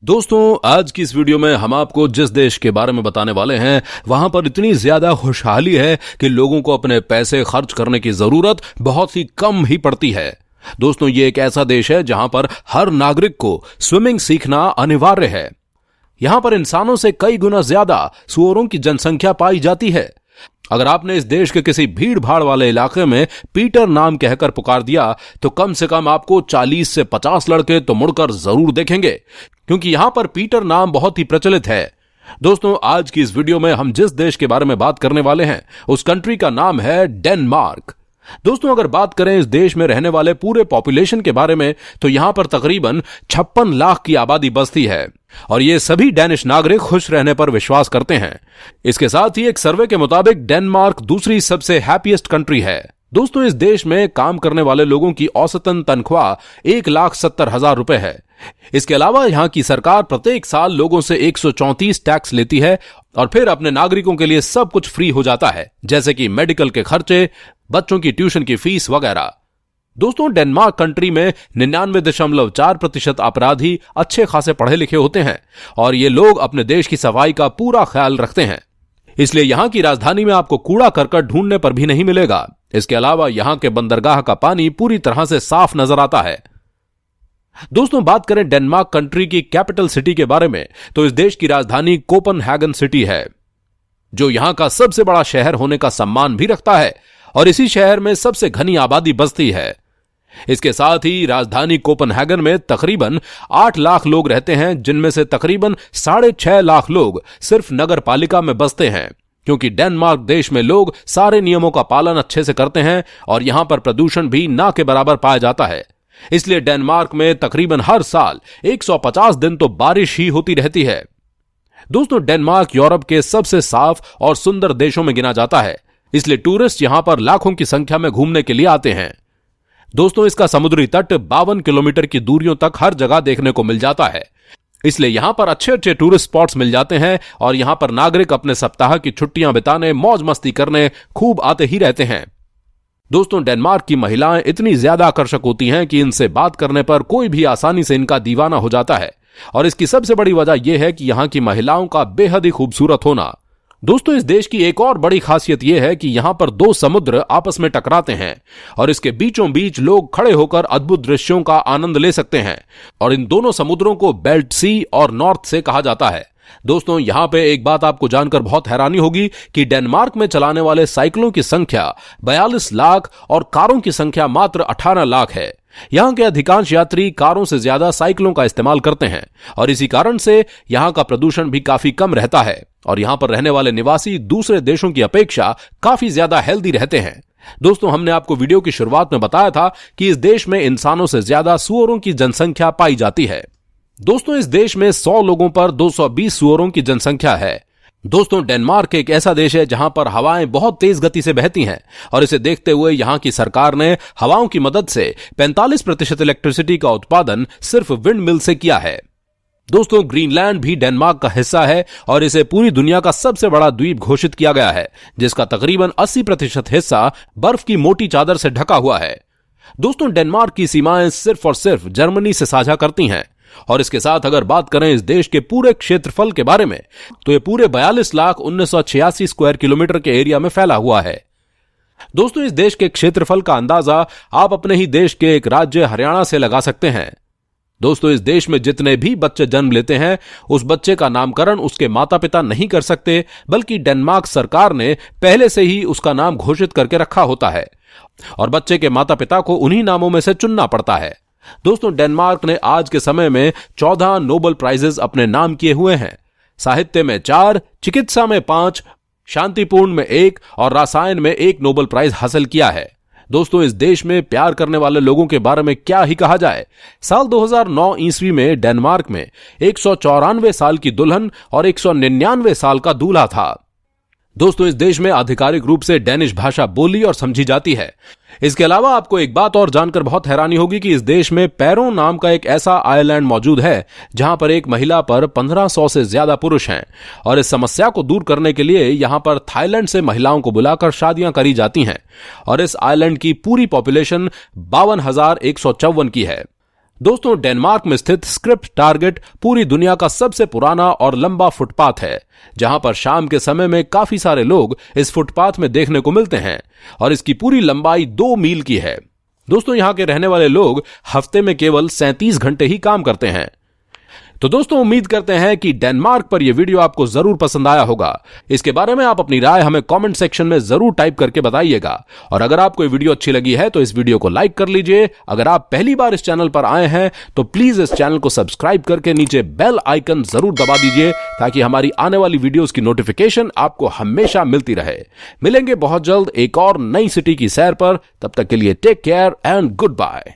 दोस्तों, आज की इस वीडियो में हम आपको जिस देश के बारे में बताने वाले हैं वहां पर इतनी ज्यादा खुशहाली है कि लोगों को अपने पैसे खर्च करने की जरूरत बहुत ही कम ही पड़ती है। दोस्तों, ये एक ऐसा देश है जहां पर हर नागरिक को स्विमिंग सीखना अनिवार्य है। यहां पर इंसानों से कई गुना ज्यादा सूअरों की जनसंख्या पाई जाती है। अगर आपने इस देश के किसी भीड़ भाड़ वाले इलाके में पीटर नाम कहकर पुकार दिया तो कम से कम आपको 40 से 50 लड़के तो मुड़कर जरूर देखेंगे, क्योंकि यहां पर पीटर नाम बहुत ही प्रचलित है। दोस्तों, आज की इस वीडियो में हम जिस देश के बारे में बात करने वाले हैं उस कंट्री का नाम है डेनमार्क। दोस्तों, अगर बात करें इस देश में रहने वाले पूरे पॉपुलेशन के बारे में तो यहां पर तकरीबन 56 लाख की आबादी बसती है और ये सभी डेनिश नागरिक खुश रहने पर विश्वास करते हैं। इसके साथ ही एक सर्वे के मुताबिक डेनमार्क दूसरी सबसे हैप्पीएस्ट कंट्री है। दोस्तों, इस देश में काम करने वाले लोगों की औसतन तनख्वाह 1,70,000 रुपए है। इसके अलावा यहां की सरकार प्रत्येक साल लोगों से 134 टैक्स लेती है और फिर अपने नागरिकों के लिए सब कुछ फ्री हो जाता है, जैसे कि मेडिकल के खर्चे, बच्चों की ट्यूशन की फीस वगैरह। दोस्तों, डेनमार्क कंट्री में 99.4% अपराधी अच्छे खासे पढ़े लिखे होते हैं और ये लोग अपने देश की सफाई का पूरा ख्याल रखते हैं। इसलिए यहां की राजधानी में आपको कूड़ा करकट ढूंढने पर भी नहीं मिलेगा। इसके अलावा यहां के बंदरगाह का पानी पूरी तरह से साफ नजर आता है। दोस्तों, बात करें डेनमार्क कंट्री की कैपिटल सिटी के बारे में तो इस देश की राजधानी कोपेनहेगन सिटी है, जो यहां का सबसे बड़ा शहर होने का सम्मान भी रखता है और इसी शहर में सबसे घनी आबादी बसती है। इसके साथ ही राजधानी कोपेनहेगन में तकरीबन 8 लाख लोग रहते हैं, जिनमें से तकरीबन 6.5 लाख लोग सिर्फ नगर पालिका में बसते हैं, क्योंकि डेनमार्क देश में लोग सारे नियमों का पालन अच्छे से करते हैं और यहां पर प्रदूषण भी ना के बराबर पाया जाता है। इसलिए डेनमार्क में तकरीबन हर साल 150 दिन तो बारिश ही होती रहती है। दोस्तों, डेनमार्क यूरोप के सबसे साफ और सुंदर देशों में गिना जाता है, इसलिए टूरिस्ट यहां पर लाखों की संख्या में घूमने के लिए आते हैं। दोस्तों, इसका समुद्री तट 52 किलोमीटर की दूरियों तक हर जगह देखने को मिल जाता है, इसलिए यहां पर अच्छे अच्छे टूरिस्ट स्पॉट्स मिल जाते हैं और यहां पर नागरिक अपने सप्ताह की छुट्टियां बिताने, मौज मस्ती करने खूब आते ही रहते हैं। दोस्तों, डेनमार्क की महिलाएं इतनी ज्यादा आकर्षक होती हैं कि इनसे बात करने पर कोई भी आसानी से इनका दीवाना हो जाता है और इसकी सबसे बड़ी वजह यह है कि यहां की महिलाओं का बेहद ही खूबसूरत होना। दोस्तों, इस देश की एक और बड़ी खासियत यह है कि यहां पर 2 समुद्र आपस में टकराते हैं और इसके बीचों बीच लोग खड़े होकर अद्भुत दृश्यों का आनंद ले सकते हैं और इन दोनों समुद्रों को बेल्ट सी और नॉर्थ से कहा जाता है। दोस्तों, यहां पे एक बात आपको जानकर बहुत हैरानी होगी कि डेनमार्क में चलाने वाले साइकिलों की संख्या 42 लाख और कारों की संख्या मात्र 18 लाख है। यहां के अधिकांश यात्री कारों से ज्यादा साइकिलों का इस्तेमाल करते हैं और इसी कारण से यहां का प्रदूषण भी काफी कम रहता है और यहां पर रहने वाले निवासी दूसरे देशों की अपेक्षा काफी ज्यादा हेल्दी रहते हैं। दोस्तों, हमने आपको वीडियो की शुरुआत में बताया था कि इस देश में इंसानों से ज्यादा सूअरों की जनसंख्या पाई जाती है। दोस्तों, इस देश में 100 लोगों पर 220 सूअरों की जनसंख्या है। दोस्तों, डेनमार्क एक ऐसा देश है जहां पर हवाएं बहुत तेज गति से बहती हैं और इसे देखते हुए यहां की सरकार ने हवाओं की मदद से 45% इलेक्ट्रिसिटी का उत्पादन सिर्फ विंड मिल से किया है। दोस्तों, ग्रीनलैंड भी डेनमार्क का हिस्सा है और इसे पूरी दुनिया का सबसे बड़ा द्वीप घोषित किया गया है, जिसका तकरीबन 80% हिस्सा बर्फ की मोटी चादर से ढका हुआ है। दोस्तों, डेनमार्क की सीमाएं सिर्फ और सिर्फ जर्मनी से साझा करती हैं और इसके साथ अगर बात करें इस देश के पूरे क्षेत्रफल के बारे में तो यह पूरे 42,1986 स्क्वायर किलोमीटर के एरिया में फैला हुआ है। दोस्तों, इस देश के क्षेत्रफल का अंदाजा आप अपने ही देश के एक राज्य हरियाणा से लगा सकते हैं। दोस्तों, इस देश में जितने भी बच्चे जन्म लेते हैं उस बच्चे का नामकरण उसके माता पिता नहीं कर सकते, बल्कि डेनमार्क सरकार ने पहले से ही उसका नाम घोषित करके रखा होता है और बच्चे के माता पिता को उन्हीं नामों में से चुनना पड़ता है। दोस्तों, डेनमार्क ने आज के समय में 14 नोबेल प्राइजेस अपने नाम किए हुए हैं। साहित्य में 4, चिकित्सा में 5, शांतिपूर्ण में 1 और रसायन में 1 नोबेल प्राइज हासिल किया है। दोस्तों, इस देश में प्यार करने वाले लोगों के बारे में क्या ही कहा जाए। साल 2009 ईस्वी में डेनमार्क में 194 साल की दुल्हन और 199 साल का दूल्हा था। दोस्तों, इस देश में आधिकारिक रूप से डेनिश भाषा बोली और समझी जाती है। इसके अलावा आपको एक बात और जानकर बहुत हैरानी होगी कि इस देश में पैरों नाम का एक ऐसा आइलैंड मौजूद है जहां पर एक महिला पर 1500 से ज्यादा पुरुष हैं और इस समस्या को दूर करने के लिए यहां पर थाईलैंड से महिलाओं को बुलाकर शादियां करी जाती हैं और इस आइलैंड की पूरी पॉपुलेशन 52,154 की है। दोस्तों, डेनमार्क में स्थित स्क्रिप्ट टारगेट पूरी दुनिया का सबसे पुराना और लंबा फुटपाथ है, जहां पर शाम के समय में काफी सारे लोग इस फुटपाथ में देखने को मिलते हैं और इसकी पूरी लंबाई 2 मील की है। दोस्तों, यहां के रहने वाले लोग हफ्ते में केवल 37 घंटे ही काम करते हैं। तो दोस्तों, उम्मीद करते हैं कि डेनमार्क पर यह वीडियो आपको जरूर पसंद आया होगा। इसके बारे में आप अपनी राय हमें कमेंट सेक्शन में जरूर टाइप करके बताइएगा। और अगर आपको ये वीडियो अच्छी लगी है तो इस वीडियो को लाइक कर लीजिए। अगर आप पहली बार इस चैनल पर आए हैं तो प्लीज इस चैनल को सब्सक्राइब करके नीचे बेल आइकन जरूर दबा दीजिए, ताकि हमारी आने वाली वीडियोस की नोटिफिकेशन आपको हमेशा मिलती रहे। मिलेंगे बहुत जल्द एक और नई सिटी की सैर पर। तब तक के लिए take care and good bye.